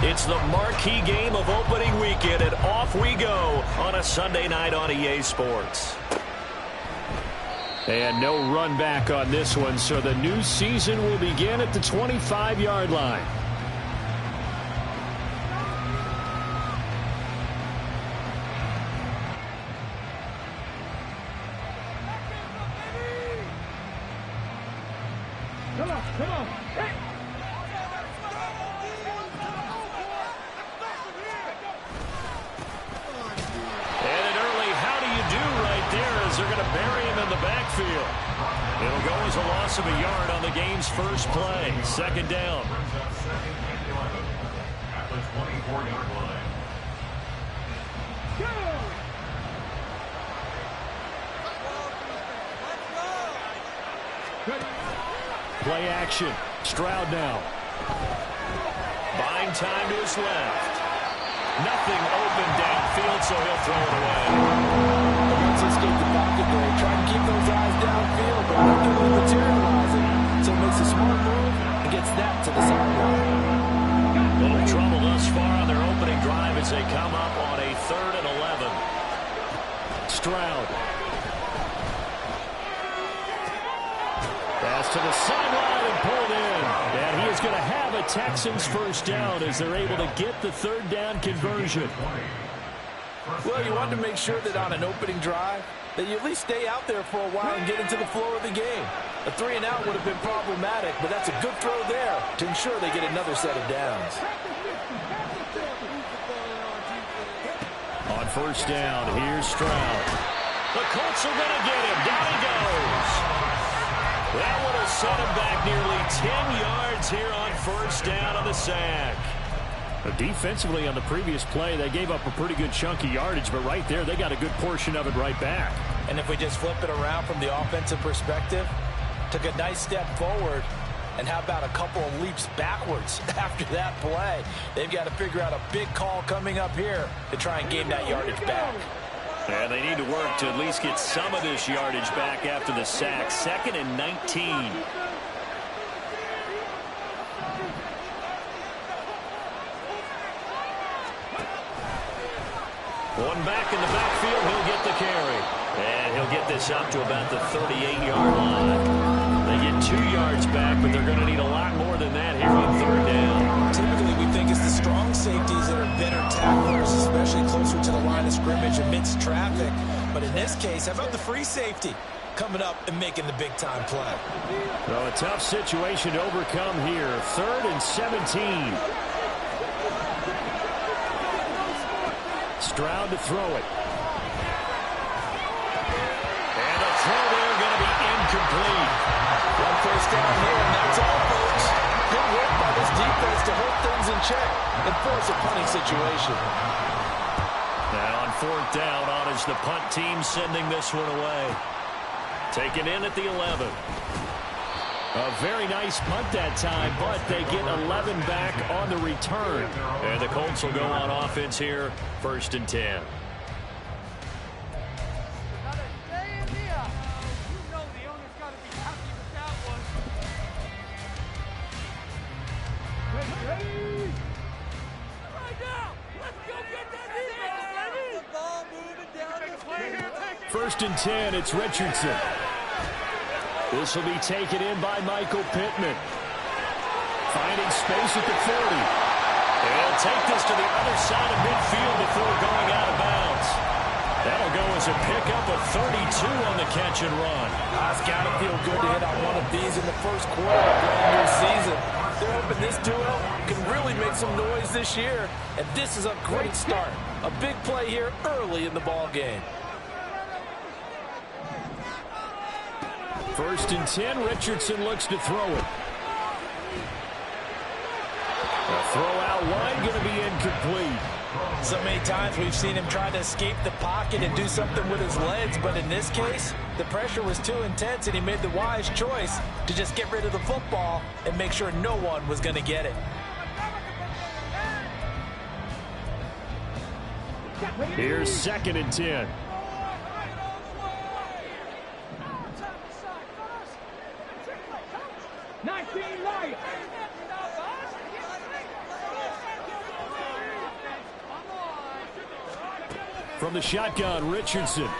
It's the marquee game of opening weekend, and off we go on a Sunday night on EA Sports. And no run back on this one, so the new season will begin at the 25-yard line. Come on. Hey. And an early how do you do right there as they're going to bury him in the backfield. It'll go as a loss of a yard on the game's first play. Second down. At the 24-yard line. Play action. Stroud now. Buying time to his left. Nothing open downfield, so he'll throw it away. Let's escape the pocket there. Try to keep those eyes downfield, but not really materializing. So it makes a smart move and gets that to the sideline. Little trouble thus far on their opening drive as they come up on a 3rd and 11. Stroud. Pass to the sideline and pulled in. And he is going to have a Texans first down as they're able to get the 3rd down conversion. Well, you want to make sure that on an opening drive that you at least stay out there for a while and get into the flow of the game. A 3-and-out would have been problematic, but that's a good throw there to ensure they get another set of downs. On first down, here's Stroud. The Colts are going to get him. Down he goes. That would have set him back nearly 10 yards here on first down on the sack. Defensively on the previous play, they gave up a pretty good chunk of yardage, but right there, they got a good portion of it right back. And if we just flip it around from the offensive perspective, took a nice step forward, and how about a couple of leaps backwards after that play? They've got to figure out a big call coming up here to try and gain that yardage back. And they need to work to at least get some of this yardage back after the sack. 2nd and 19. One back in the backfield, he'll get the carry. And he'll get this up to about the 38-yard line. They get 2 yards back, but they're going to need a lot more than that here on 3rd down. Typically, we think it's the strong safeties that are better tacklers, especially closer to the line of scrimmage amidst traffic. But in this case, how about the free safety coming up and making the big-time play? Well, a tough situation to overcome here. 3rd and 17. Stroud to throw it. And a throw there going to be incomplete. One first down here, and that's all, folks. Good work by this defense to hold things in check and force a punting situation. Now on 4th down, on is the punt team sending this one away. Taken in at the 11. A very nice punt that time, but they get 11 back on the return. And the Colts will go on offense here, 1st and 10. First and 10, it's Richardson. This will be taken in by Michael Pittman. Finding space at the 40. He'll take this to the other side of midfield before going out of bounds. That'll go as a pickup of 32 on the catch and run. It's got to feel good to hit on one of these in the first quarter of a brand new season. They're hoping this duo can really make some noise this year. And this is a great start. A big play here early in the ball game. 1st and 10, Richardson looks to throw it. A throw out wide, going to be incomplete. So many times we've seen him try to escape the pocket and do something with his legs, but in this case, the pressure was too intense and he made the wise choice to just get rid of the football and make sure no one was going to get it. Here's 2nd and 10. From the shotgun, Richardson. And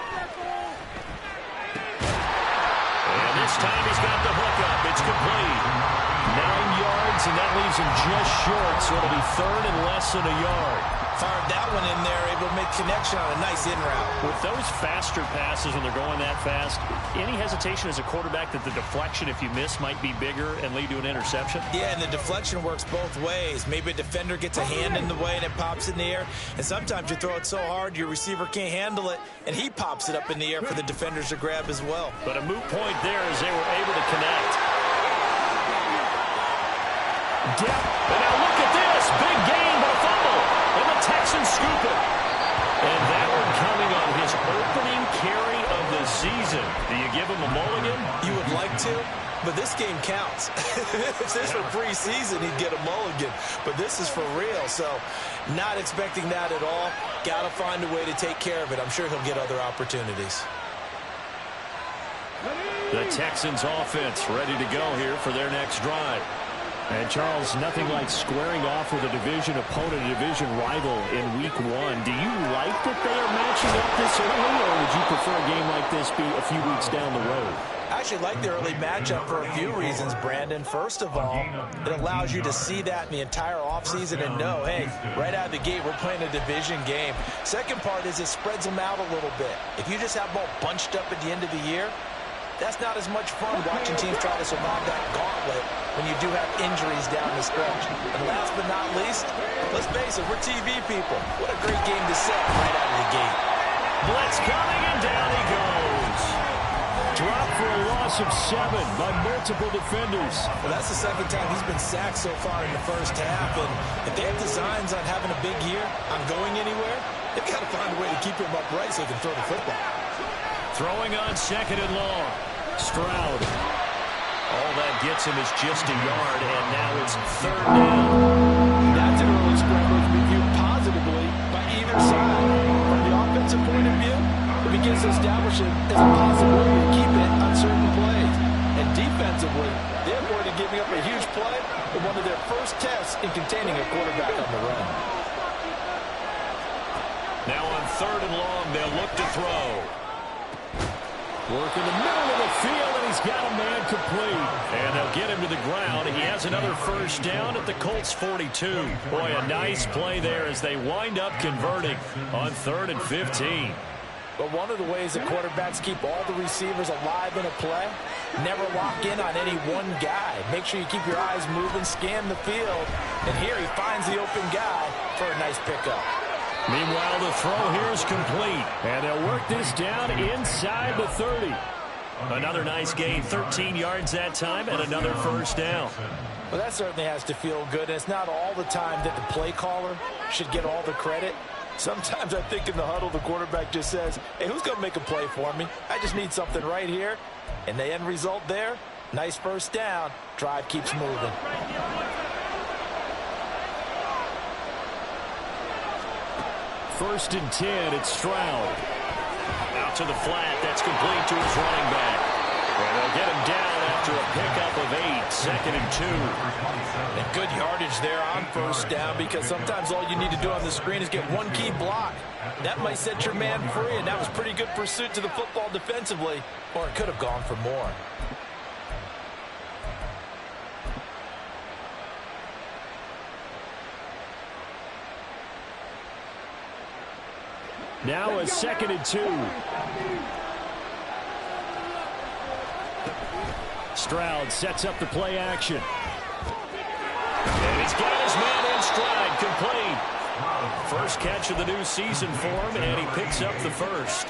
this time he's got the hookup. It's complete. 9 yards, and that leaves him just short, so it'll be third and less than a yard. Fired that one in there, able to make connection on a nice in route. With those faster passes when they're going that fast, any hesitation as a quarterback that the deflection, if you miss, might be bigger and lead to an interception? Yeah, and the deflection works both ways. Maybe a defender gets a hand in the way and it pops in the air. And sometimes you throw it so hard your receiver can't handle it, and he pops it up in the air for the defenders to grab as well. But a moot point there as they were able to connect. And now look at this. Big gain, but a fumble. And the Texans scoop it. And that one coming on his opening carry of the season. Do you give him a mulligan? You would like to, but this game counts. If this were preseason, he'd get a mulligan. But this is for real, so not expecting that at all. Got to find a way to take care of it. I'm sure he'll get other opportunities. The Texans offense ready to go here for their next drive. And, Charles, nothing like squaring off with a division opponent, a division rival in Week 1. Do you like that they are matching up this early, or would you prefer a game like this be a few weeks down the road? I actually like the early matchup for a few reasons, Brandon. First of all, it allows you to see that in the entire offseason and know, hey, right out of the gate, we're playing a division game. Second part is it spreads them out a little bit. If you just have them all bunched up at the end of the year, that's not as much fun watching teams try to survive that gauntlet when you do have injuries down the stretch. And last but not least, let's face it, we're TV people. What a great game to set right out of the gate. Blitz coming, and down he goes. Dropped for a loss of 7 by multiple defenders. Well, that's the second time he's been sacked so far in the first half. And if they have designs on having a big year, on going anywhere, they've got to find a way to keep him upright so he can throw the football. Throwing on second and long. Stroud. All that gets him is just a yard, and now it's third down. That's an early scramble to be viewed positively by either side. From the offensive point of view, it begins to establish it as a possibility to keep it on certain plays. And defensively, they avoided giving up a huge play in one of their first tests in containing a quarterback on the run. Now on third and long, they'll look to throw. Work in the middle of the field, and he's got a man complete. And they'll get him to the ground. He has another first down at the Colts 42. Boy, a nice play there as they wind up converting on 3rd and 15. But one of the ways that quarterbacks keep all the receivers alive in a play, never lock in on any one guy. Make sure you keep your eyes moving, scan the field. And here he finds the open guy for a nice pickup. Meanwhile, the throw here is complete. And they'll work this down inside the 30. Another nice gain, 13 yards that time, and another first down. Well, that certainly has to feel good. And it's not all the time that the play caller should get all the credit. Sometimes I think in the huddle, the quarterback just says, hey, who's going to make a play for me? I just need something right here. And the end result there, nice first down. Drive keeps moving. First and 10, it's Stroud. Out to the flat, that's complete to his running back. And they'll get him down after a pickup of 8, 2nd and 2. And good yardage there on first down, because sometimes all you need to do on the screen is get one key block. That might set your man free, and that was pretty good pursuit to the football defensively, or it could have gone for more. Now a 2nd and 2. Stroud sets up the play action. And he's got his man in stride, complete. First catch of the new season for him, and he picks up the first.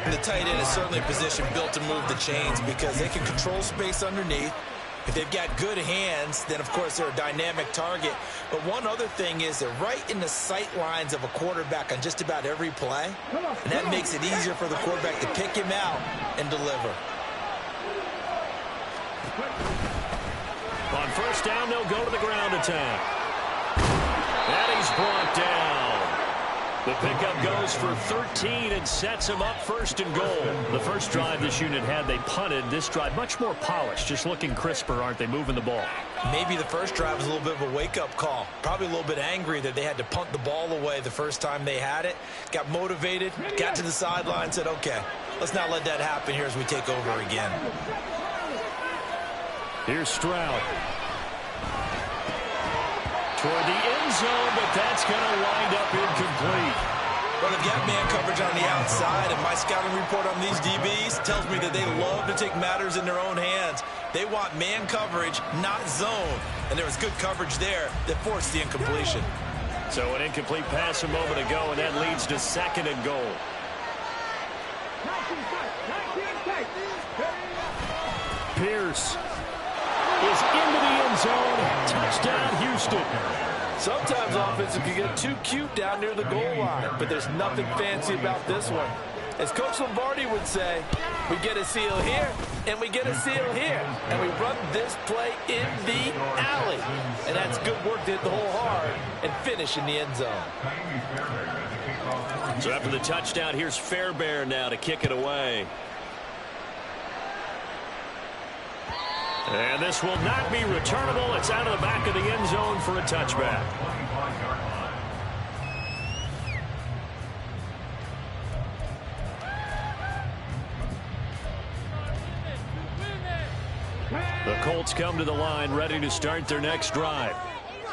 The tight end is certainly a position built to move the chains because they can control space underneath. If they've got good hands, then, of course, they're a dynamic target. But one other thing is they're right in the sight lines of a quarterback on just about every play. And that makes it easier for the quarterback to pick him out and deliver. On first down, they'll go to the ground attack. And he's brought down. The pickup goes for 13 and sets him up first and goal. The first drive this unit had, they punted. This drive, much more polished, just looking crisper, aren't they, moving the ball? Maybe the first drive was a little bit of a wake-up call. Probably a little bit angry that they had to punt the ball away the first time they had it. Got motivated, got to the sideline, said, okay, let's not let that happen here as we take over again. Here's Stroud. Toward the end zone, but that's going to wind up incomplete. Well, they've got man coverage on the outside, and my scouting report on these DBs tells me that they love to take matters in their own hands. They want man coverage, not zone. And there was good coverage there that forced the incompletion. So an incomplete pass a moment ago, and that leads to second and goal. Pierce is into the end zone. Touchdown, Houston. Sometimes offenses can get too cute down near the goal line, but there's nothing fancy about this one. As Coach Lombardi would say, we get a seal here, and we get a seal here, and we run this play in the alley. And that's good work to hit the hole hard and finish in the end zone. So after the touchdown, here's Fairbairn now to kick it away. And this will not be returnable. It's out of the back of the end zone for a touchback. The Colts come to the line, ready to start their next drive.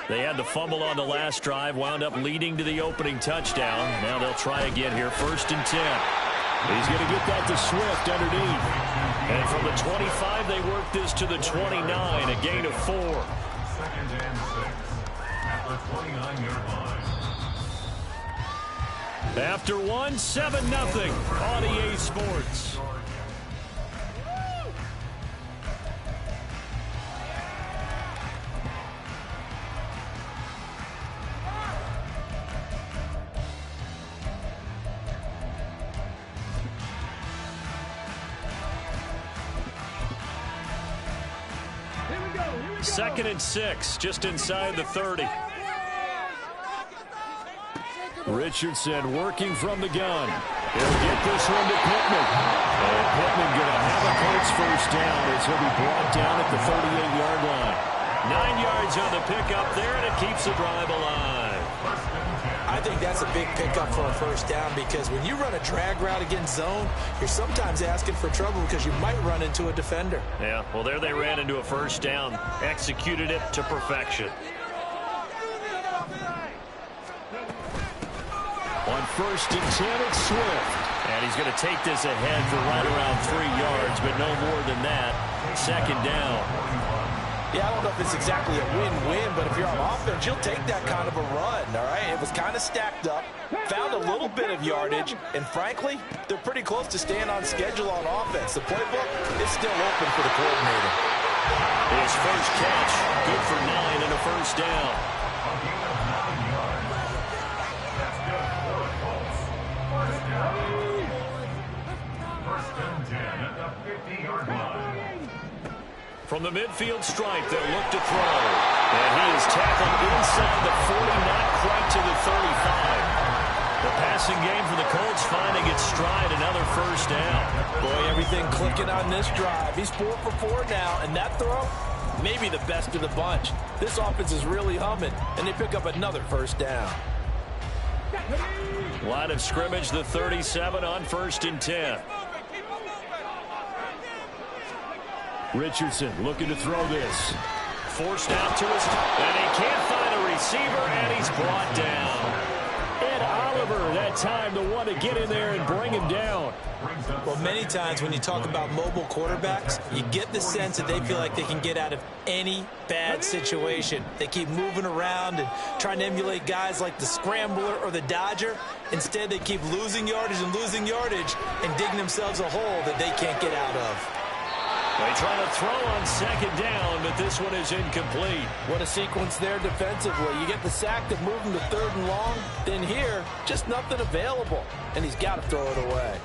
They had the fumble on the last drive, wound up leading to the opening touchdown. Now they'll try again here, 1st and 10. He's going to get that to Swift underneath. And from the 25, they work this to the 29, a gain of 4. 2nd and 6 at the 29-yard line. After one, 7-0 on EA Sports. Second and 6, just inside the 30. Richardson working from the gun. He'll get this one to Pittman. And Pittman going to have a Colts first down as he'll be brought down at the 38-yard line. 9 yards on the pickup there, and it keeps the drive alive. I think that's a big pickup for a first down because when you run a drag route against zone, you're sometimes asking for trouble because you might run into a defender. Yeah, well, there they ran into a first down, executed it to perfection. On 1st and 10, it's Swift. And he's going to take this ahead for right around 3 yards, but no more than that. 2nd down. Yeah, I don't know if it's exactly a win-win, but if you're on offense, you'll take that kind of a run, all right? It was kind of stacked up, found a little bit of yardage, and frankly, they're pretty close to staying on schedule on offense. The playbook is still open for the coordinator. His first catch, good for 9 and a first down. First and 10 at the 50-yard line. From the midfield stripe, they'll look to throw. And he is tackled inside the 40, not quite to the 35. The passing game for the Colts finding its stride, another first down. Boy, everything clicking on this drive. He's 4 for 4 now, and that throw, maybe the best of the bunch. This offense is really humming, and they pick up another first down. Line of scrimmage, the 37 on 1st and 10. Richardson looking to throw this. Forced out to his, and he can't find a receiver, and he's brought down. Ed Oliver, that time, the one to get in there and bring him down. Well, many times when you talk about mobile quarterbacks, you get the sense that they feel like they can get out of any bad situation. They keep moving around and trying to emulate guys like the Scrambler or the Dodger. Instead, they keep losing yardage and digging themselves a hole that they can't get out of. They try to throw on 2nd down, but this one is incomplete. What a sequence there defensively. You get the sack to move him to 3rd and long. Then here, just nothing available. And he's got to throw it away.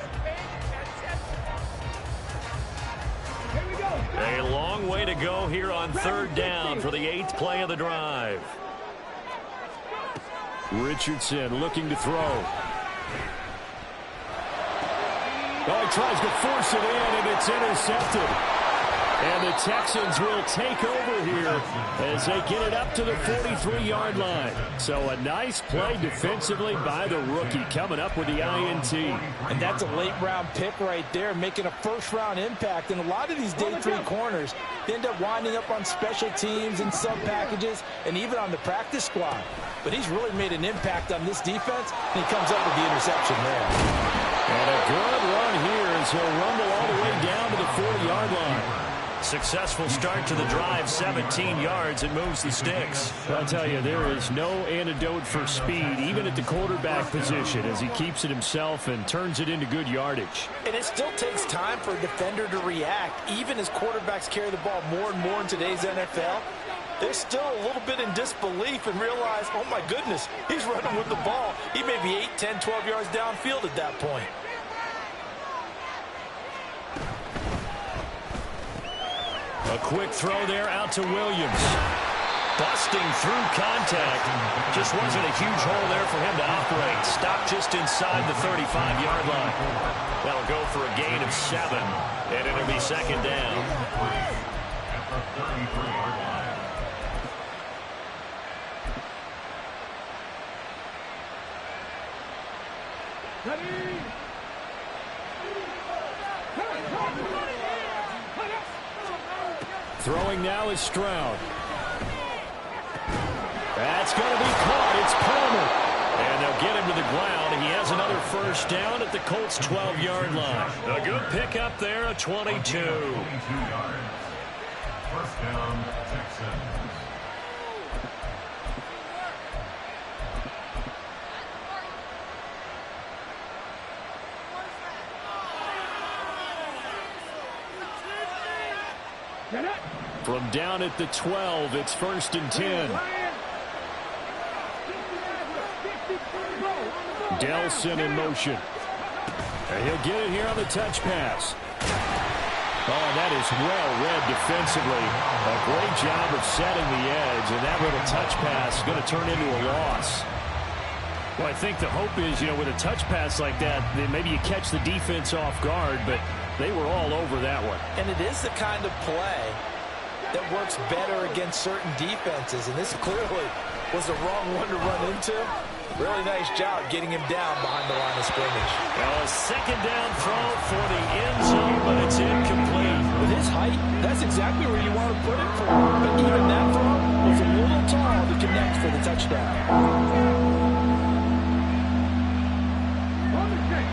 A long way to go here on 3rd down for the 8th play of the drive. Richardson looking to throw. Oh, he tries to force it in, and it's intercepted. And the Texans will take over here as they get it up to the 43-yard line. So a nice play defensively by the rookie, coming up with the INT. And that's a late-round pick right there, making a first-round impact. And a lot of these day 3 corners, they end up winding up on special teams and sub-packages and even on the practice squad. But he's really made an impact on this defense, and he comes up with the interception there. And a good run here as he'll rumble all the way down to the 40-yard line. Successful start to the drive, 17 yards, and moves the sticks. I'll tell you, there is no antidote for speed, even at the quarterback position, as he keeps it himself and turns it into good yardage. And it still takes time for a defender to react, even as quarterbacks carry the ball more and more in today's NFL. They're still a little bit in disbelief and realize, oh my goodness, he's running with the ball. He may be 8, 10, 12 yards downfield at that point. A quick throw there out to Williams. Busting through contact. Just wasn't a huge hole there for him to operate. Stopped just inside the 35-yard line. That'll go for a gain of 7, and it'll be second down. At the 33-yard line. Throwing now is Stroud. That's going to be caught. It's Palmer. And they'll get him to the ground. He has another first down at the Colts' 12-yard line. A good pickup there, a 22. 22 yards. First down, Texans. From down at the 12, it's 1st and 10. Delson in motion. And he'll get it here on the touch pass. Oh, that is well read defensively. A great job of setting the edge, and that little touch pass is going to turn into a loss. Well, I think the hope is, with a touch pass like that, then maybe you catch the defense off guard, but they were all over that one. And it is the kind of play that works better against certain defenses, and this clearly was the wrong one to run into. Really nice job getting him down behind the line of scrimmage. Well, a second down throw for the end zone, but it's incomplete. With his height, that's exactly where you want to put it for him. But even that throw was a little tall to connect for the touchdown.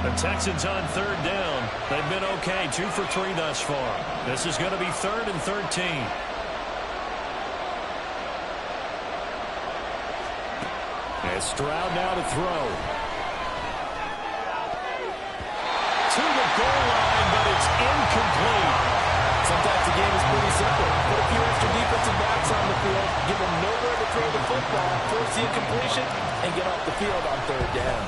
The Texans on 3rd down. They've been okay, 2 for 3 thus far. This is going to be 3rd and 13. And Stroud now to throw. To the goal line, but it's incomplete. Sometimes the game is pretty simple. Put a few extra defensive backs on the field, give them nowhere to throw the football, force the incompletion, and get off the field on 3rd down.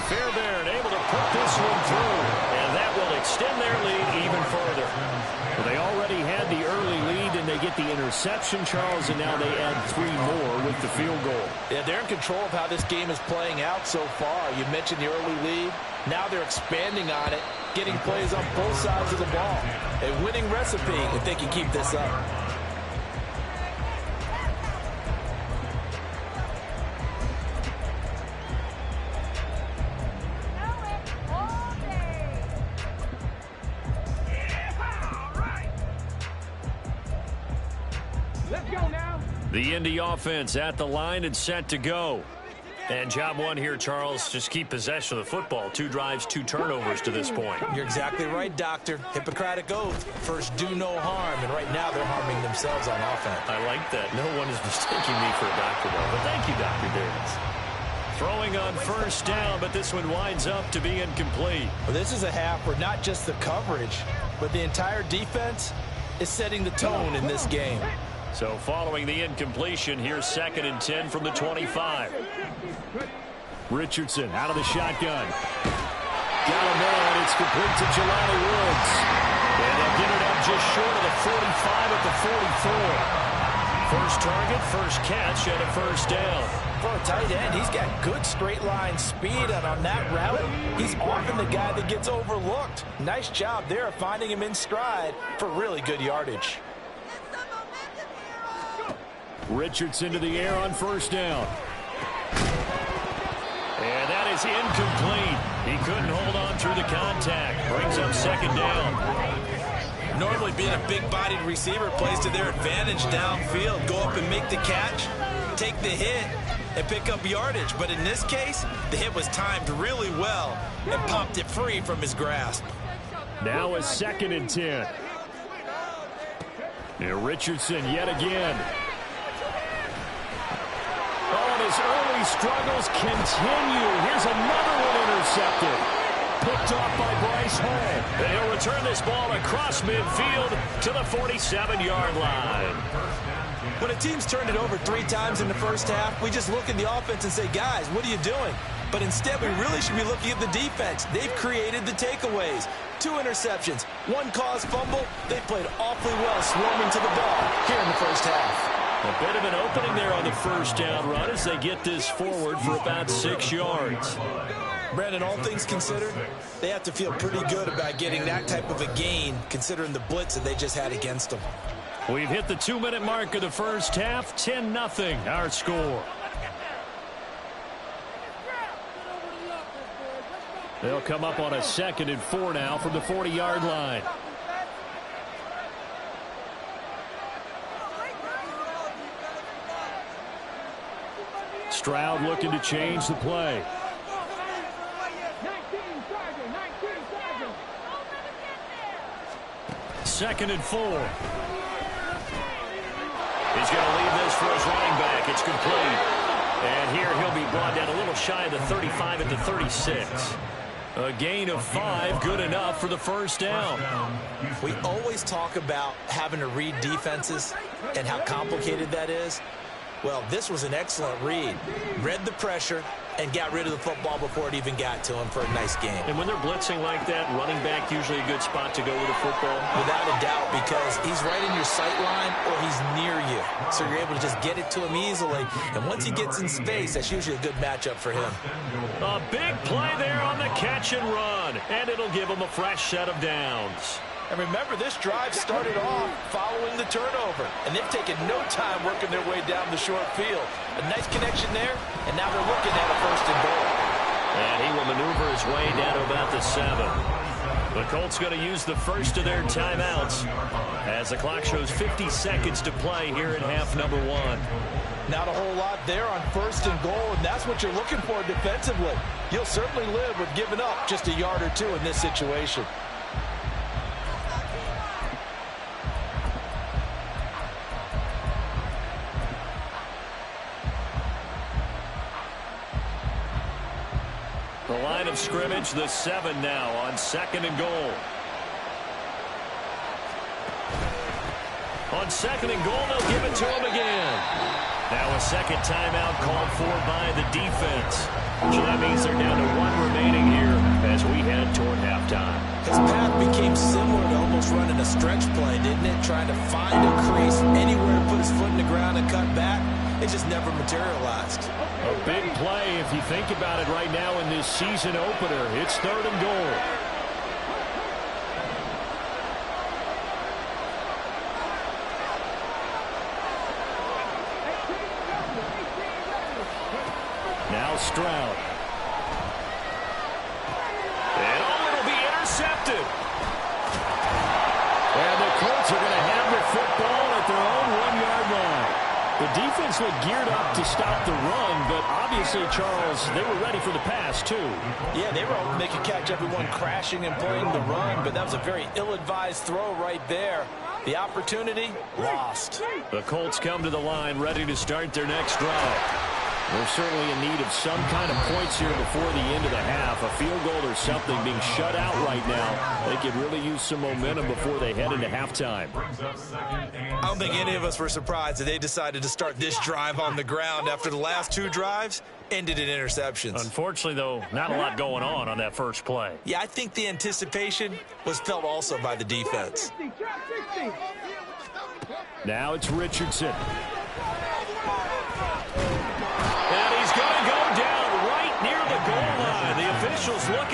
Fairbairn able to put this one through, and that will extend their lead even further. Well, they already had the early lead, and they get the interception, Charles, and now they add 3 more with the field goal. Yeah, they're in control of how this game is playing out so far. You mentioned the early lead. Now they're expanding on it, getting plays on both sides of the ball. A winning recipe if they can keep this up. The Indy offense at the line and set to go. And job 1 here, Charles, just keep possession of the football. 2 drives, 2 turnovers to this point. You're exactly right, Doctor. Hippocratic oath. First, do no harm. And right now, they're harming themselves on offense. I like that. No one is mistaking me for a doctor, though. But thank you, Dr. Davis. Throwing on 1st down, but this one winds up to be incomplete. Well, this is a half where not just the coverage, but the entire defense is setting the tone in this game. So following the incompletion, here's 2nd and 10 from the 25. Richardson out of the shotgun. Got him there, and it's complete to Jelani Woods. And they'll get it up just short of the 45 at the 44. First target, first catch, and a first down. For a tight end, he's got good straight line speed, and on that route, he's often the guy that gets overlooked. Nice job there of finding him in stride for really good yardage. Richardson to the air on first down. And that is incomplete. He couldn't hold on through the contact. Brings up second down. Normally being a big-bodied receiver plays to their advantage downfield. Go up and make the catch, take the hit, and pick up yardage. But in this case, the hit was timed really well and popped it free from his grasp. Now a 2nd and 10. And Richardson yet again. Oh, and his early struggles continue. Here's another one intercepted. Picked off by Bryce Hall. And he'll return this ball across midfield to the 47-yard line. When a team's turned it over 3 times in the first half, we just look at the offense and say, guys, what are you doing? But instead, we really should be looking at the defense. They've created the takeaways. 2 interceptions, 1 caused fumble. They played awfully well swarming to the ball here in the first half. A bit of an opening there on the first down run as they get this forward for about 6 yards. Brandon, all things considered, they have to feel pretty good about getting that type of a gain considering the blitz that they just had against them. We've hit the 2-minute mark of the first half. 10-0 our score. They'll come up on a 2nd and 4 now from the 40-yard line. Stroud looking to change the play. Second and 4. He's going to leave this for his running back. It's complete. And here he'll be brought down a little shy of the 35 at the 36. A gain of 5, good enough for the first down. We always talk about having to read defenses and how complicated that is. Well, this was an excellent read. Read the pressure and got rid of the football before it even got to him for a nice game. And when they're blitzing like that, running back usually a good spot to go with the football? Without a doubt, because he's right in your sight line or he's near you. So you're able to just get it to him easily. And once he gets in space, that's usually a good matchup for him. A big play there on the catch and run. And it'll give him a fresh set of downs. And remember, this drive started off following the turnover. And they've taken no time working their way down the short field. A nice connection there, and now they're looking at a 1st and goal. And he will maneuver his way down to about the 7. The Colts going to use the first of their timeouts as the clock shows 50 seconds to play here in half number 1. Not a whole lot there on 1st and goal, and that's what you're looking for defensively. You'll certainly live with giving up just a yard or 2 in this situation. The line of scrimmage, the 7 now on 2nd and goal. On 2nd and goal, they'll give it to him again. Now a second timeout called for by the defense. So that means they're down to 1 remaining here as we head toward halftime. His path became similar to almost running a stretch play, didn't it? Trying to find a crease anywhere to put his foot in the ground and cut back. It just never materialized. A big play if you think about it right now in this season opener. It's 3rd and goal. Now Stroud. And it'll be intercepted. And the Colts are going to have the football at their own 1-yard line. The defense looked geared up to stop the run, but obviously, Charles, they were ready for the pass, too. Yeah, they were hoping they could catch everyone crashing and playing the run, but that was a very ill-advised throw right there. The opportunity, lost. The Colts come to the line, ready to start their next drive. They're certainly in need of some kind of points here before the end of the half. A field goal or something being shut out right now. They could really use some momentum before they head into halftime. I don't think any of us were surprised that they decided to start this drive on the ground after the last 2 drives ended in interceptions. Unfortunately, though, not a lot going on that first play. Yeah, I think the anticipation was felt also by the defense. Now it's Richardson.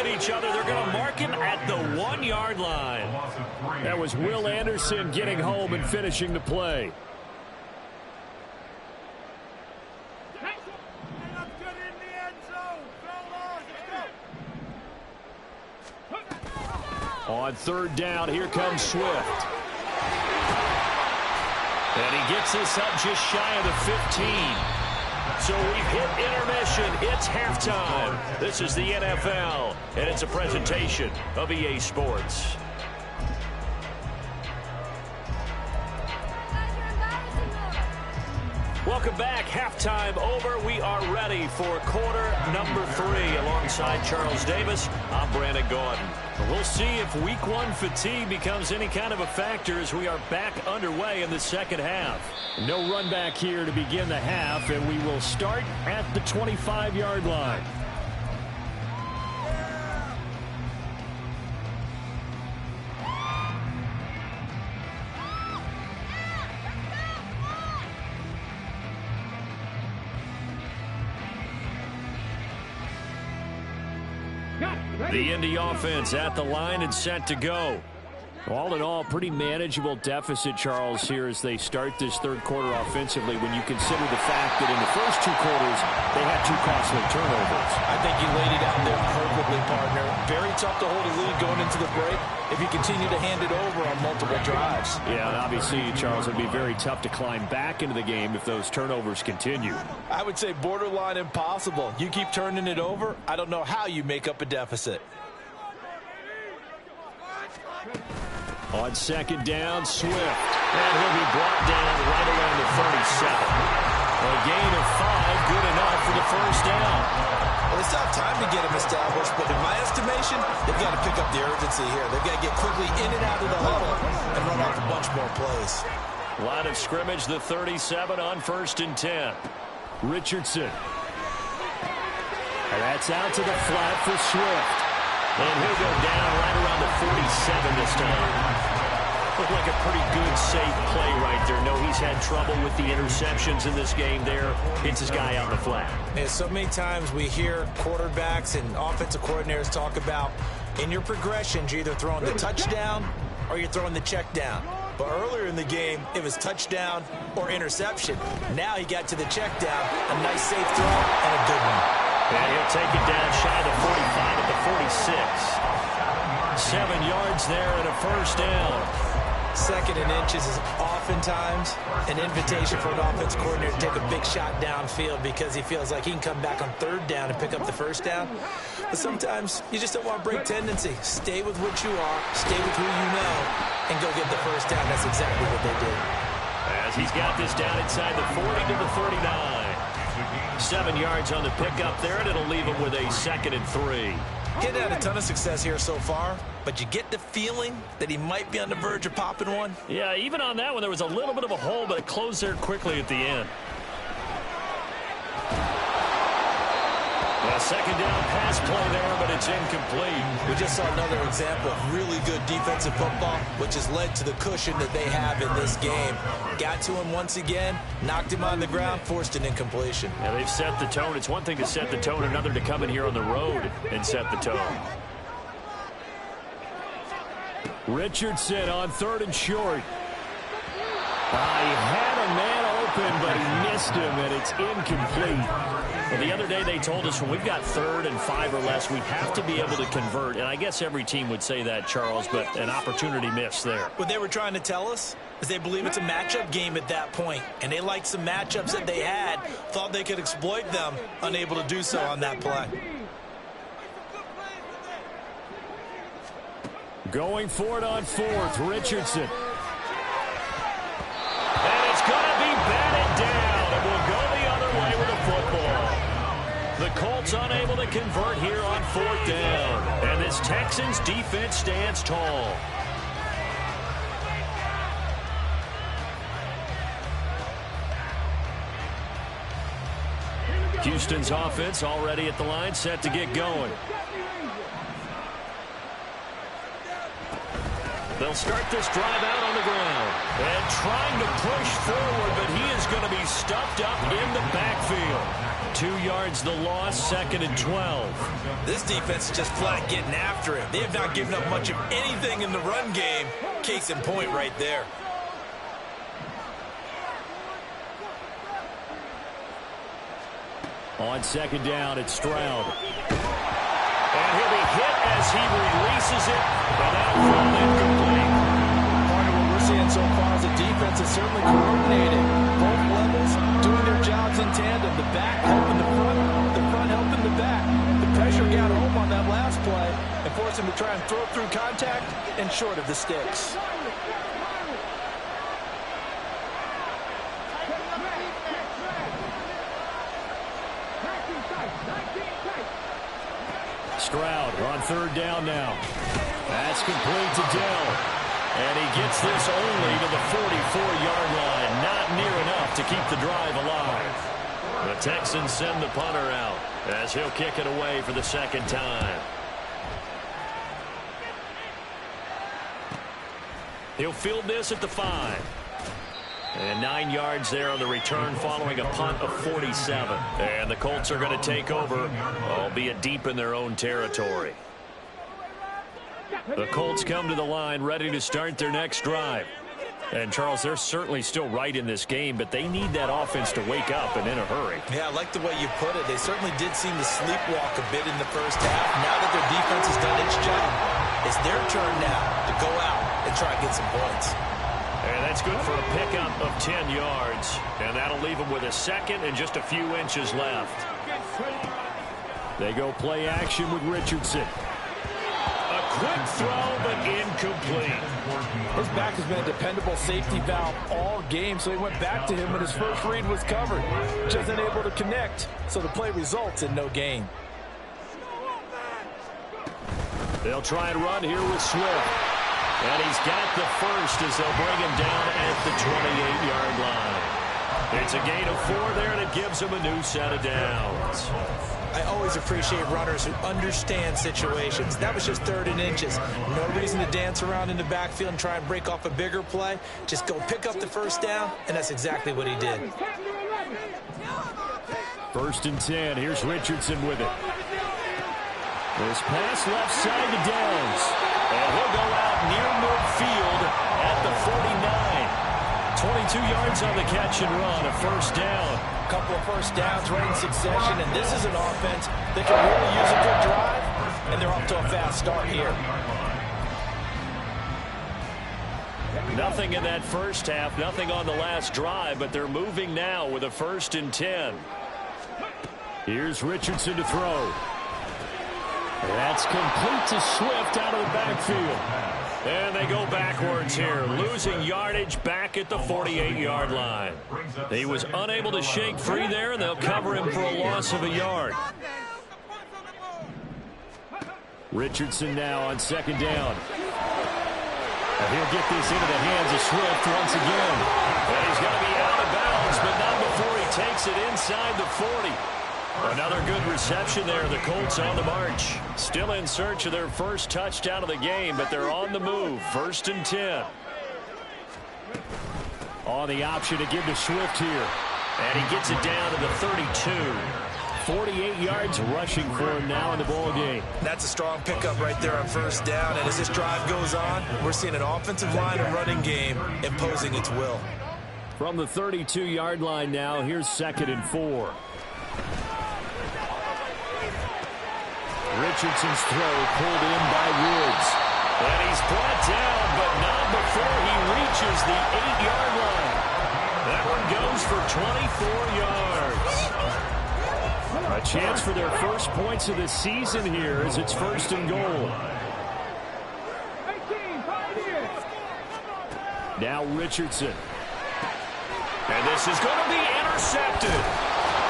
at each other. They're going to mark him at the 1-yard line. That was Will Anderson getting home and finishing the play. On third down, here comes Swift. And he gets us up just shy of the 15. So we've hit intermission. It's halftime. This is the NFL, and it's a presentation of EA Sports. Welcome back. Halftime over. We are ready for quarter number 3. Alongside Charles Davis, I'm Brandon Gordon. We'll see if week 1 fatigue becomes any kind of a factor as we are back underway in the second half. No run back here to begin the half, and we will start at the 25-yard line. The Indy offense at the line and set to go. All in all, pretty manageable deficit, Charles, here as they start this third quarter offensively when you consider the fact that in the first 2 quarters, they had 2 costly turnovers. I think you laid it out there perfectly, partner. Very tough to hold a lead going into the break if you continue to hand it over on multiple drives. Yeah, and obviously, Charles, it would be very tough to climb back into the game if those turnovers continue. I would say borderline impossible. You keep turning it over, I don't know how you make up a deficit. On second down, Swift. And he'll be brought down right around the 37. A gain of 5, good enough for the first down. Well, they still have time to get him established, but in my estimation, they've got to pick up the urgency here. They've got to get quickly in and out of the huddle and run off a bunch more plays. Line of scrimmage, the 37 on 1st and 10. Richardson. And that's out to the flat for Swift. And he'll go down right around the 47 this time. Looked like a pretty good, safe play right there. No, he's had trouble with the interceptions in this game there. It's his guy out in the flat. And so many times we hear quarterbacks and offensive coordinators talk about in your progressions, you're either throwing the touchdown or you're throwing the check down. But earlier in the game, it was touchdown or interception. Now he got to the check down, a nice safe throw and a good one. And he'll take it down shy of the 45 at the 46. 7 yards there and a first down. 2nd and inches is oftentimes an invitation for an offense coordinator to take a big shot downfield because he feels like he can come back on 3rd down and pick up the first down. But sometimes you just don't want to break tendency. Stay with what you are, stay with who you know, and go get the first down. That's exactly what they did. As he's got this down inside the 40 to the 39. 7 yards on the pickup there, and it'll leave him with a 2nd and 3. Getting had a ton of success here so far, but you get the feeling that he might be on the verge of popping one. Yeah, even on that one, there was a little bit of a hole, but it closed there quickly at the end. A 2nd down pass play there, but it's incomplete. We just saw another example of really good defensive football, which has led to the cushion that they have in this game. Got to him once again, knocked him on the ground, forced an incompletion. Yeah, they've set the tone. It's one thing to set the tone, another to come in here on the road and set the tone. Richardson on 3rd and short. He had a man open, but he missed him, and it's incomplete. Well, the other day they told us when we've got 3rd and 5 or less, we have to be able to convert. And I guess every team would say that, Charles, but an opportunity missed there. What they were trying to tell us is they believe it's a matchup game at that point. And they liked some matchups that they had, thought they could exploit them, unable to do so on that play. Going for it on 4th, Richardson. And it's going to be batted down. It will go the other way with the football. The Colts unable to convert here on 4th down. And this Texans defense stands tall. Houston's offense already at the line, set to get going. They'll start this drive out on the ground. And trying to push forward, but he is going to be stuffed up in the backfield. 2 yards the loss, 2nd and 12. This defense is just flat getting after it. They have not given up much of anything in the run game. Case in point right there. On 2nd down, it's Stroud. And he'll be hit as he releases it, but that'll fall incomplete. Part of what we're seeing so far is the defense is certainly coordinating. Both levels doing their jobs in tandem. The back helping the front helping the back. The pressure got home on that last play and forced him to try and throw through contact and short of the sticks. Stroud on 3rd down now. That's complete to Dell. And he gets this only to the 44-yard line. Not near enough to keep the drive alive. The Texans send the punter out as he'll kick it away for the 2nd time. He'll field this at the 5. And 9 yards there on the return following a punt of 47. And the Colts are going to take over, albeit deep in their own territory. The Colts come to the line ready to start their next drive. And, Charles, they're certainly still right in this game, but they need that offense to wake up and in a hurry. Yeah, I like the way you put it. They certainly did seem to sleepwalk a bit in the first half. Now that their defense has done its job, it's their turn now to go out and try and get some points. And that's good for a pickup of 10 yards. And that'll leave them with a 2nd and just a few inches left. They go play action with Richardson. A quick throw, but incomplete. His back has been a dependable safety valve all game, so he went back to him when his first read was covered. Just unable to connect, so the play results in no gain. They'll try and run here with Swift. And he's got the first as they'll bring him down at the 28-yard line. It's a gain of 4 there, and it gives him a new set of downs. I always appreciate runners who understand situations. That was just 3rd and inches. No reason to dance around in the backfield and try and break off a bigger play. Just go pick up the first down, and that's exactly what he did. 1st and 10. Here's Richardson with it. This pass left side to Downs. And he'll go out near midfield at the 49. 22 yards on the catch and run, a 1st down. A couple of first downs right in succession, and this is an offense that can really use a good drive, and they're off to a fast start here. Nothing in that first half, nothing on the last drive, but they're moving now with a 1st and 10. Here's Richardson to throw. That's complete to Swift out of the backfield. And they go backwards here, losing yardage back at the 48-yard line. He was unable to shake free there, and they'll cover him for a loss of a yard. Richardson now on 2nd down. And he'll get this into the hands of Swift once again. And he's going to be out of bounds, but not before he takes it inside the 40. Another good reception there. The Colts on the march. Still in search of their first touchdown of the game, but they're on the move. 1st and 10. On the option to give to Swift here. And he gets it down to the 32. 48 yards rushing for him now in the ball game. That's a strong pickup right there on 1st down. And as this drive goes on, we're seeing an offensive line and running game imposing its will. From the 32-yard line now, here's 2nd and 4. Richardson's throw pulled in by Woods. And he's brought down, but not before he reaches the 8-yard line. That one goes for 24 yards. A chance for their first points of the season here as it's 1st and goal. Now Richardson. And this is going to be intercepted.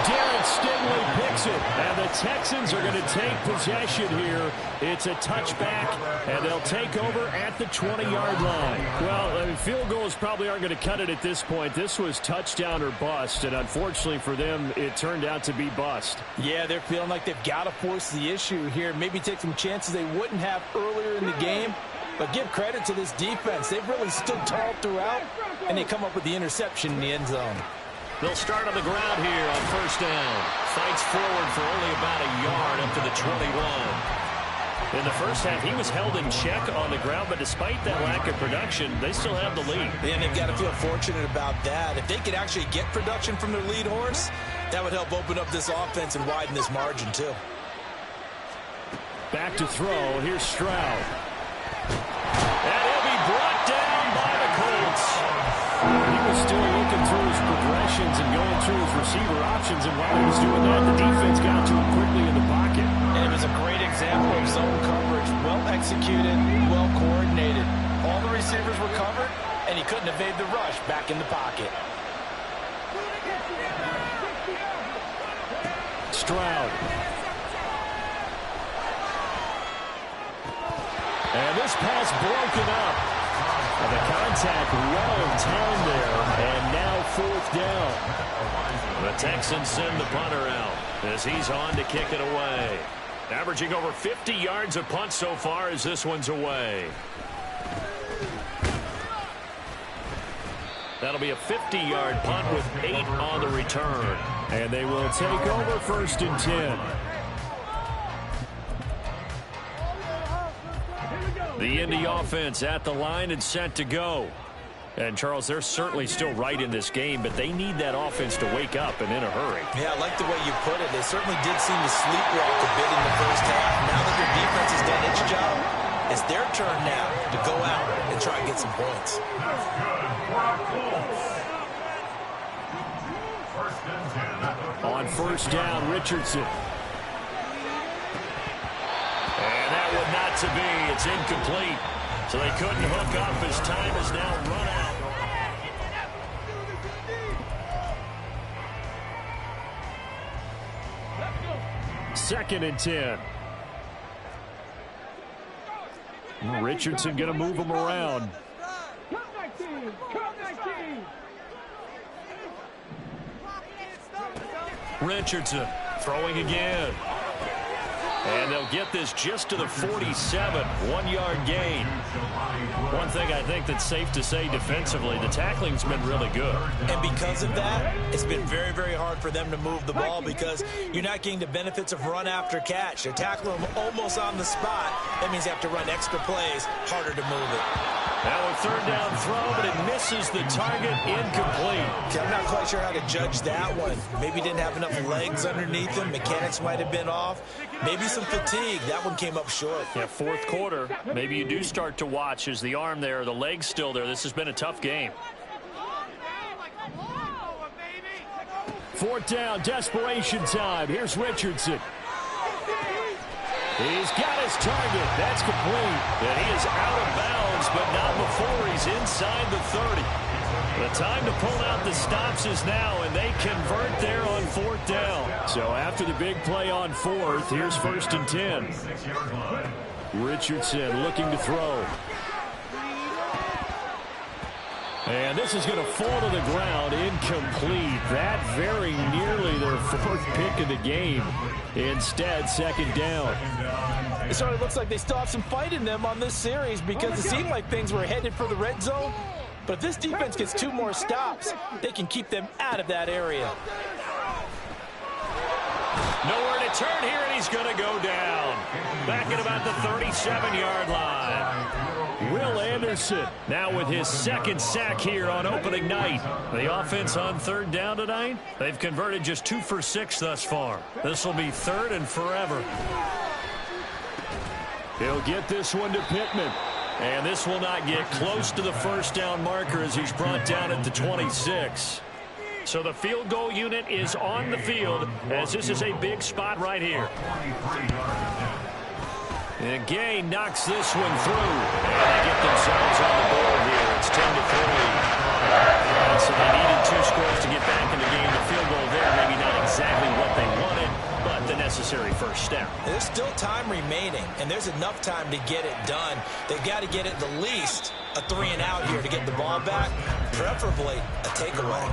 Darren Stingley picks it, and the Texans are going to take possession here. It's a touchback, and they'll take over at the 20-yard line. Well, field goals probably aren't going to cut it at this point. This was touchdown or bust, and unfortunately for them, it turned out to be bust. Yeah, they're feeling like they've got to force the issue here. Maybe take some chances they wouldn't have earlier in the game. But give credit to this defense. They've really stood tall throughout, and they come up with the interception in the end zone. They'll start on the ground here on first down. Fights forward for only about a yard up to the 21. In the first half, he was held in check on the ground, but despite that lack of production, they still have the lead. And they've got to feel fortunate about that. If they could actually get production from their lead horse, that would help open up this offense and widen this margin, too. Back to throw. Here's Stroud. And he'll be brought down by the Colts. He was still looking through his progressions and going through his receiver options, and while he was doing that, the defense got to him quickly in the pocket. And it was a great example of zone coverage. Well executed, well coordinated. All the receivers were covered, and he couldn't evade the rush back in the pocket. Stroud. And this pass broken up. And the contact well timed there. And now fourth down. The Texans send the punter out as he's on to kick it away. Averaging over 50 yards a punt so far as this one's away. That'll be a 50-yard punt with 8 on the return. And they will take over first and 10. The Indy offense at the line and set to go. And, Charles, they're certainly still right in this game, but they need that offense to wake up and in a hurry. Yeah, I like the way you put it. They certainly did seem to sleepwalk a bit in the first half. Now that their defense has done its job, it's their turn now to go out and try and get some points. On first down, Richardson. And that would not to be. It's incomplete. So they couldn't hook up as time is now run out. Second and 10. Richardson going to move him around. Richardson throwing again. And they'll get this just to the 47. 1-yard gain. One thing I think that's safe to say defensively, the tackling's been really good. And because of that, it's been very, very hard for them to move the ball because you're not getting the benefits of run after catch. They're tackling them almost on the spot. That means they have to run extra plays, harder to move it. Now a third down throw, but it misses the target, incomplete. Okay, I'm not quite sure how to judge that one. Maybe didn't have enough legs underneath him. Mechanics might have been off. Maybe some fatigue. That one came up short. Yeah, fourth quarter. Maybe you do start to watch as the arm there, the leg's still there. This has been a tough game. Fourth down, desperation time. Here's Richardson. He's got his target. That's complete. And he is out of bounds, but not before he's inside the 30. The time to pull out the stops is now, and they convert there on fourth down. So after the big play on fourth, here's first and 10. Richardson looking to throw. And this is going to fall to the ground, incomplete. That very nearly their fourth pick of the game. Instead, second down. It sort of looks like they still have some fight in them on this series because it seemed like things were headed for the red zone. But if this defense gets 2 more stops, they can keep them out of that area. Nowhere to turn here, and he's going to go down. Back at about the 37-yard line. Will Anderson now with his second sack here on opening night. The offense on third down tonight, they've converted just 2 for 6 thus far. This will be third and forever. He'll get this one to Pittman. And this will not get close to the first down marker as he's brought down at the 26. So the field goal unit is on the field as this is a big spot right here. And Gay knocks this one through. And they get themselves on the board here. It's 10-3. And so they needed 2 scores to get back in the game. The field goal there, maybe not exactly what they wanted, but the necessary first step. There's still time remaining, and there's enough time to get it done. They've got to get at the least a 3-and-out here to get the ball back, preferably a takeaway.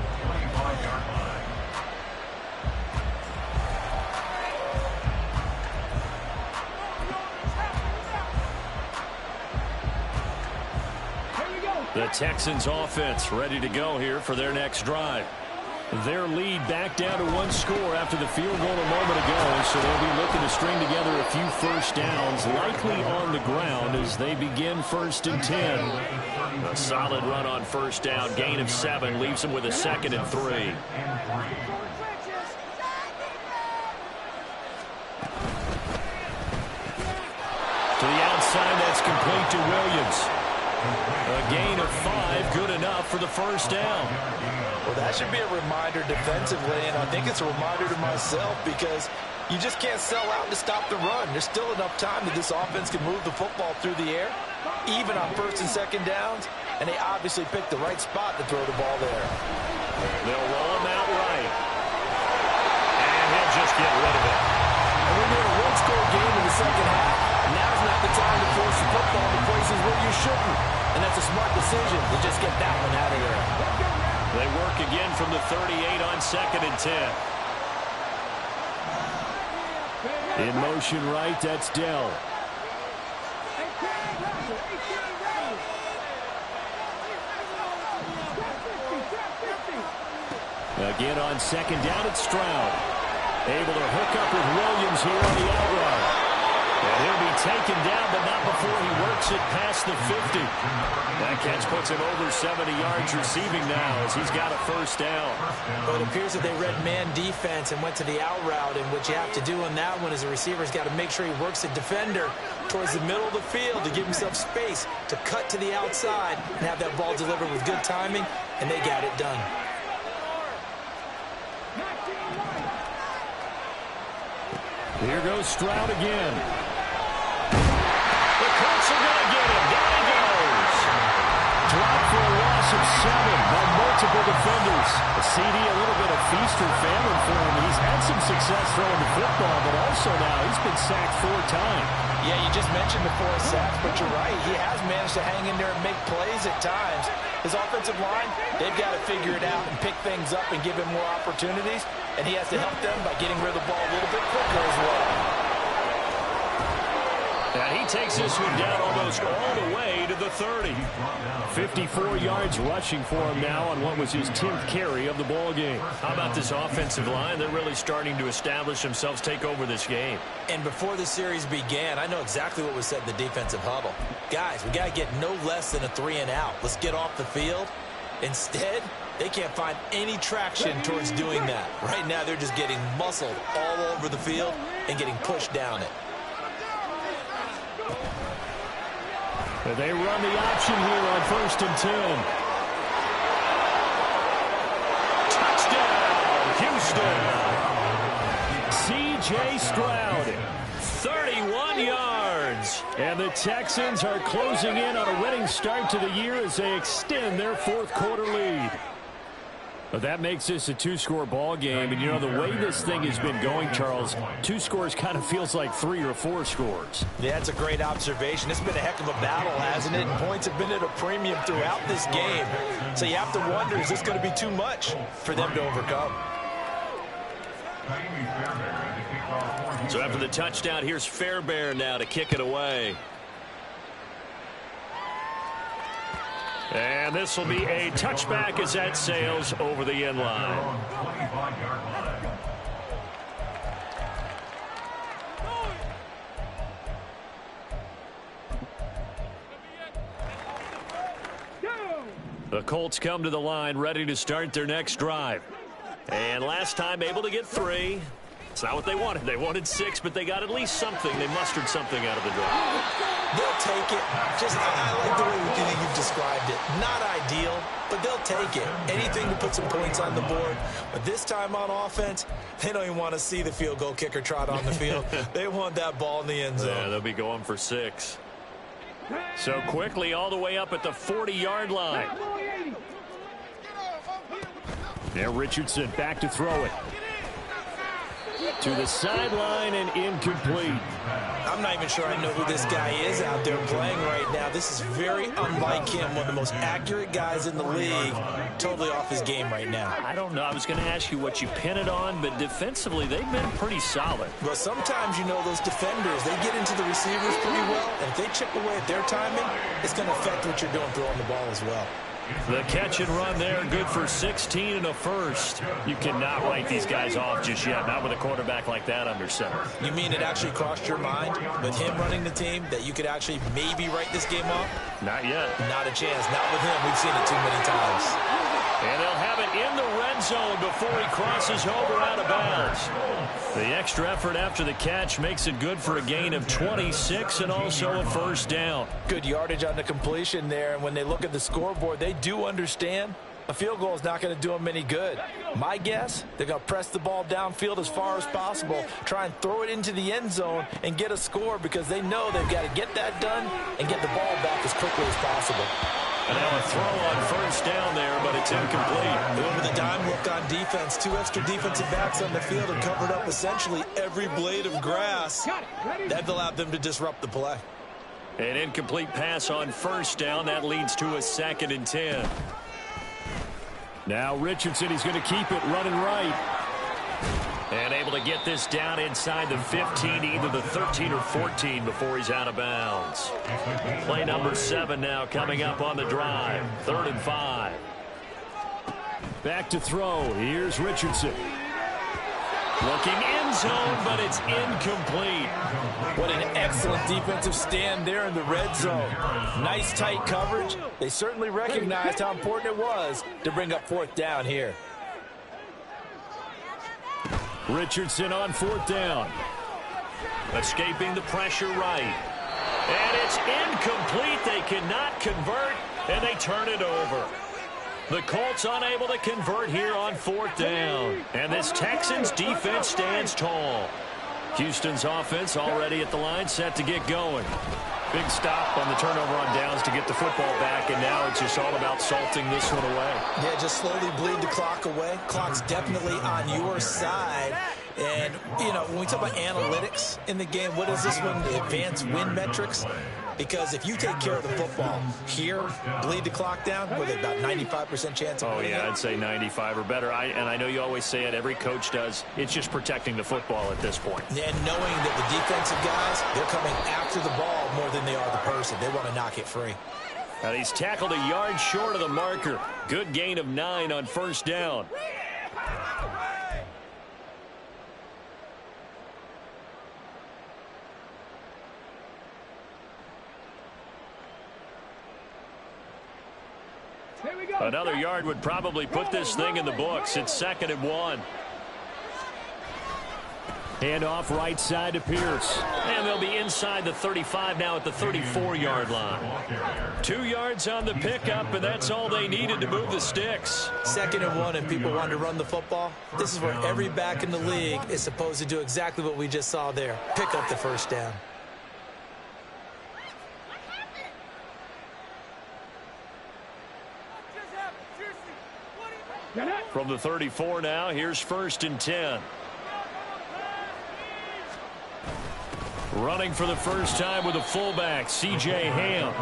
The Texans offense ready to go here for their next drive. Their lead back down to one score after the field goal a moment ago, so they'll be looking to string together a few first downs, likely on the ground as they begin 1st and 10. A solid run on first down, gain of 7, leaves them with a 2nd and 3. To the outside, that's complete to Williams. A gain of 5, good enough for the first down. Well, that should be a reminder defensively, and I think it's a reminder to myself because you just can't sell out to stop the run. There's still enough time that this offense can move the football through the air, even on 1st and 2nd downs, and they obviously picked the right spot to throw the ball there. They'll roll him out right. And he'll just get rid of it. And when you're in a one-score game in the second half, now's not the time to force the football to places where you shouldn't. And that's a smart decision to just get that one out of there. They work again from the 38 on 2nd and 10. In motion right, that's Dell. Again on 2nd down, it's Stroud. Able to hook up with Williams here on the out route. And he'll be taken down, but not before he works it past the 50. That catch puts him over 70 yards receiving now as he's got a first down. Well, it appears that they read man defense and went to the out route, and what you have to do on that one is the receiver's got to make sure he works the defender towards the middle of the field to give himself space to cut to the outside and have that ball delivered with good timing, and they got it done. Here goes Stroud again. The Colts are going to get him. Down he goes. Dropped for a loss of 7 by multiple defenders. A CD, a little bit of feast or famine for him. He's had some success throwing the football, but also now he's been sacked 4 times. Yeah, you just mentioned the 4 sacks, but you're right. He has managed to hang in there and make plays at times. His offensive line, they've got to figure it out and pick things up and give him more opportunities, and he has to help them by getting rid of the ball a little bit quicker as well. And he takes this one down almost all the way to the 30. 54 yards rushing for him now on what was his 10th carry of the ball game. How about this offensive line? They're really starting to establish themselves, take over this game. And before the series began, I know exactly what was said in the defensive huddle. Guys, we got to get no less than a 3-and-out. Let's get off the field. Instead, they can't find any traction towards doing that. Right now, they're just getting muscled all over the field and getting pushed down it. They run the option here on 1st and 10. Touchdown, Houston. C.J. Stroud. 31 yards. And the Texans are closing in on a winning start to the year as they extend their 4th quarter lead. But that makes this a 2-score ball game. And, you know, the way this thing has been going, Charles, 2 scores kind of feels like 3 or 4 scores. Yeah, that's a great observation. It's been a heck of a battle, hasn't it? And points have been at a premium throughout this game. So you have to wonder, is this going to be too much for them to overcome? So after the touchdown, here's Fairbairn now to kick it away. And this will be a touchback as that sails over the end line. The Colts come to the line ready to start their next drive. And last time able to get 3. It's not what they wanted. They wanted 6, but they got at least something. They mustered something out of the drive. They'll take it. I like the way you've described it. Not ideal, but they'll take it. Anything to put some points on the board. But this time on offense, they don't even want to see the field goal kicker trot on the field. They want that ball in the end zone. Yeah, they'll be going for 6. So quickly all the way up at the 40-yard line. Now Richardson back to throw it. To the sideline and incomplete. I'm not even sure I know who this guy is out there playing right now. This is very unlike him, one of the most accurate guys in the league. Totally off his game right now. I don't know. I was going to ask you what you pin it on, but defensively they've been pretty solid. Well, sometimes, you know, those defenders, they get into the receivers pretty well, and if they chip away at their timing, it's going to affect what you're doing throwing the ball as well. The catch and run there, good for 16 and a first. You cannot write these guys off just yet, not with a quarterback like that under center. You mean it actually crossed your mind with him running the team that you could actually maybe write this game off? Not yet. Not a chance. Not with him. We've seen it too many times. And they'll have it in the red zone before he crosses over out of bounds. The extra effort after the catch makes it good for a gain of 26 and also a first down. Good yardage on the completion there, and when they look at the scoreboard, they do understand a field goal is not going to do them any good. My guess, they're going to press the ball downfield as far as possible, try and throw it into the end zone and get a score because they know they've got to get that done and get the ball back as quickly as possible. And now a throw on first down there, but it's incomplete. They went with a dime look on defense. 2 extra defensive backs on the field and covered up essentially every blade of grass. That allowed them to disrupt the play. An incomplete pass on first down. That leads to a 2nd and 10. Now Richardson, he's going to keep it running right. And able to get this down inside the 15, either the 13 or 14 before he's out of bounds. Play number 7 now coming up on the drive. 3rd and 5. Back to throw. Here's Richardson. Looking end zone, but it's incomplete. What an excellent defensive stand there in the red zone. Nice tight coverage. They certainly recognized how important it was to bring up 4th down here. Richardson on 4th down. Escaping the pressure right. And it's incomplete. They cannot convert, and they turn it over. The Colts unable to convert here on 4th down. And this Texans defense stands tall. Houston's offense already at the line, set to get going. Big stop on the turnover on downs to get the football back, and now it's just all about salting this one away. Yeah, just slowly bleed the clock away. Clock's definitely on your side. And, you know, when we talk about analytics in the game, what is this one? The advanced win metrics? Because if you take care of the football here, bleed the clock down, with about 95% chance of winning. Oh, yeah, I'd say 95 or better. And I know you always say it, every coach does. It's just protecting the football at this point. And knowing that the defensive guys, they're coming after the ball more than they are the person. They want to knock it free. And he's tackled a yard short of the marker. Good gain of 9 on first down. Another yard would probably put this thing in the books. It's 2nd and 1. Hand off right side to Pierce. And they'll be inside the 35 now at the 34-yard line. 2 yards on the pickup, and that's all they needed to move the sticks. 2nd and 1, and people want to run the football. This is where every back in the league is supposed to do exactly what we just saw there. Pick up the first down. From the 34 now, here's 1st and 10. Running for the first time with a fullback, C.J. Ham.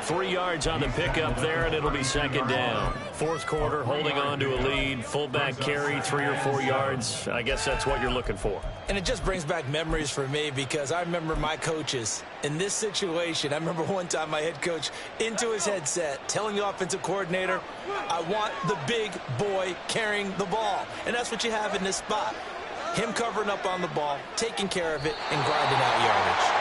3 yards on the pickup there, and it'll be 2nd down. 4th quarter, holding on to a lead. Fullback carry, 3 or 4 yards. I guess that's what you're looking for. And it just brings back memories for me because I remember my coaches in this situation. I remember one time my head coach into his headset telling the offensive coordinator, I want the big boy carrying the ball. And that's what you have in this spot. Him covering up on the ball, taking care of it, and grinding out yardage.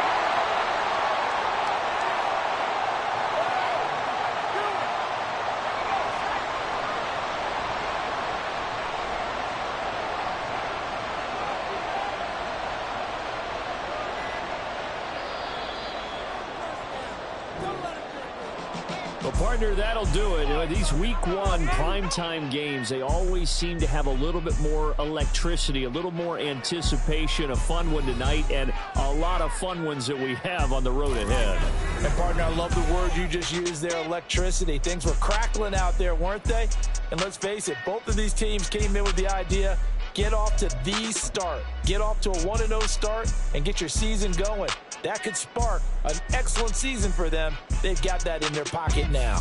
Well, partner, that'll do it. You know, these week 1 primetime games, they always seem to have a little bit more electricity, a little more anticipation. A fun one tonight, and a lot of fun ones that we have on the road ahead. And, partner, I love the word you just used there, electricity. Things were crackling out there, weren't they? And let's face it, both of these teams came in with the idea, get off to the start. Get off to a 1-0 start and get your season going. That could spark an excellent season for them. They've got that in their pocket now.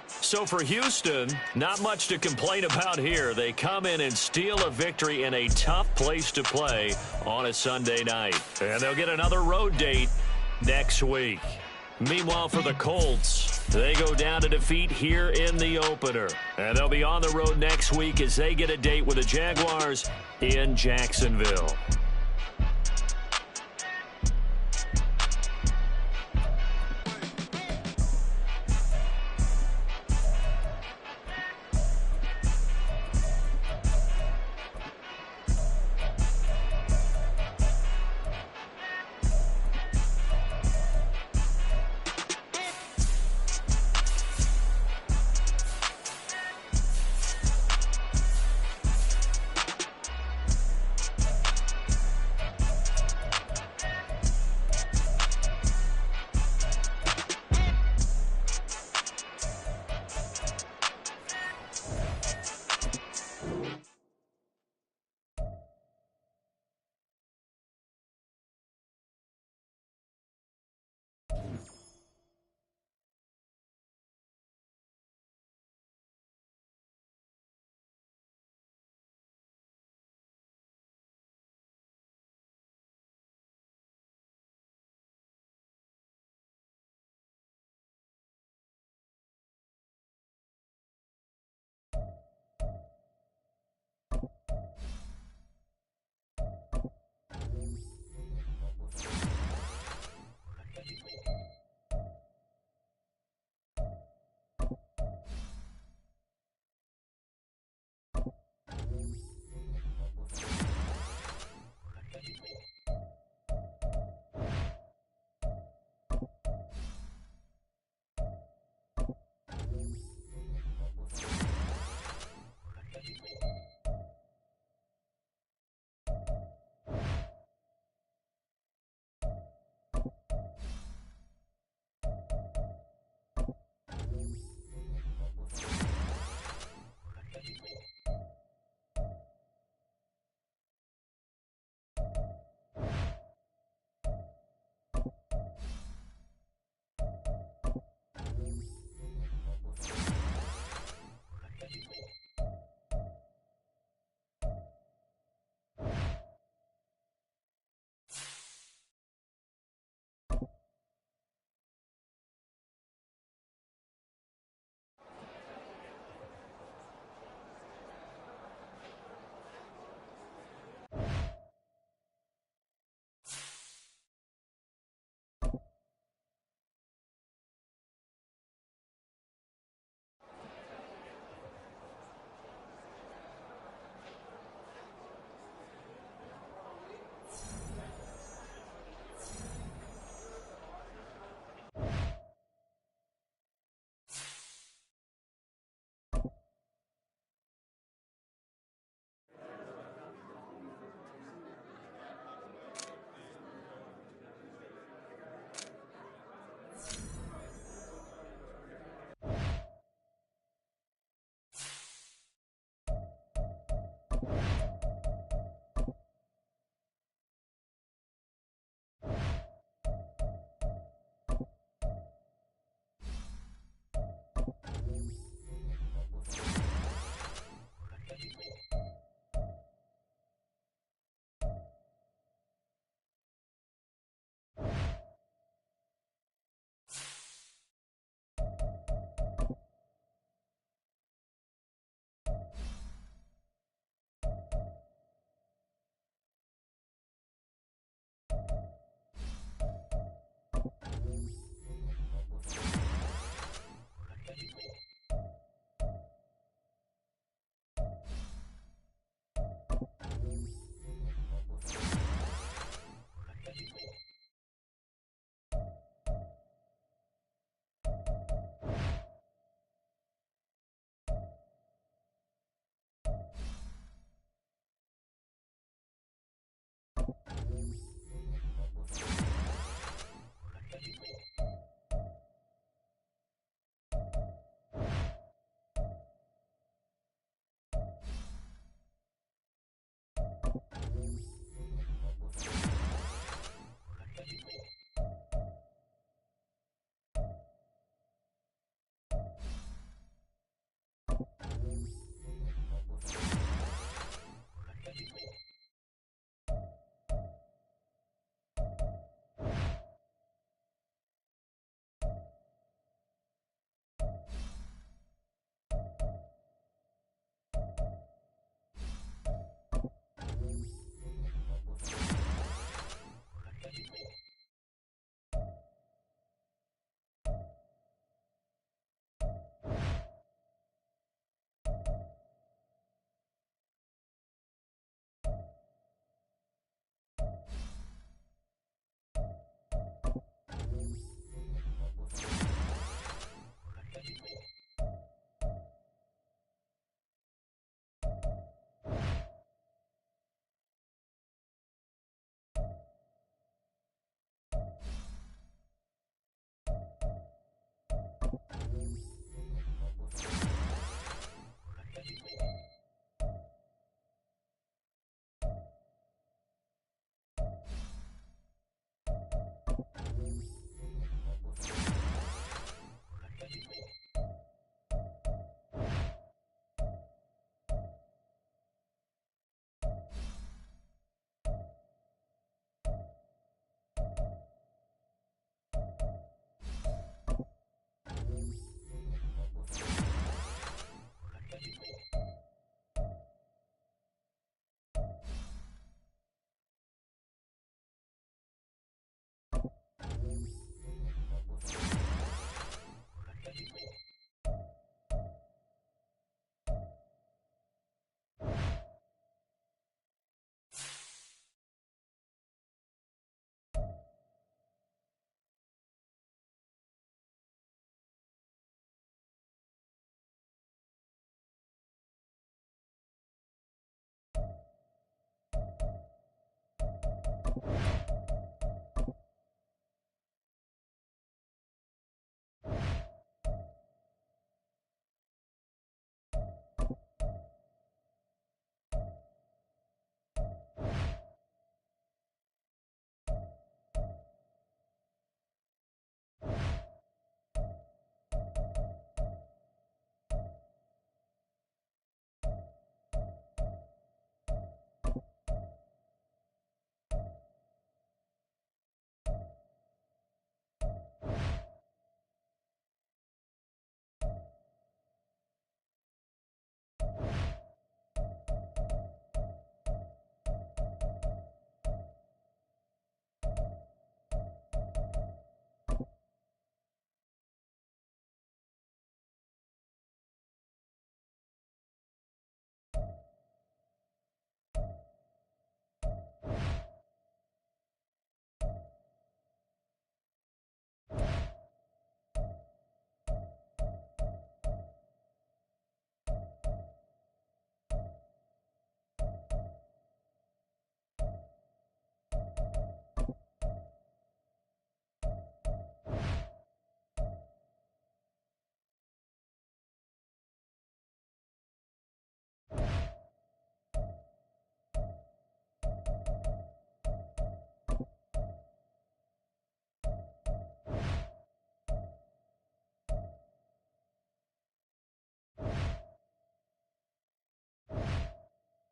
So for Houston, not much to complain about here. They come in and steal a victory in a tough place to play on a Sunday night. And they'll get another road date next week. Meanwhile, for the Colts, they go down to defeat here in the opener. And they'll be on the road next week as they get a date with the Jaguars in Jacksonville.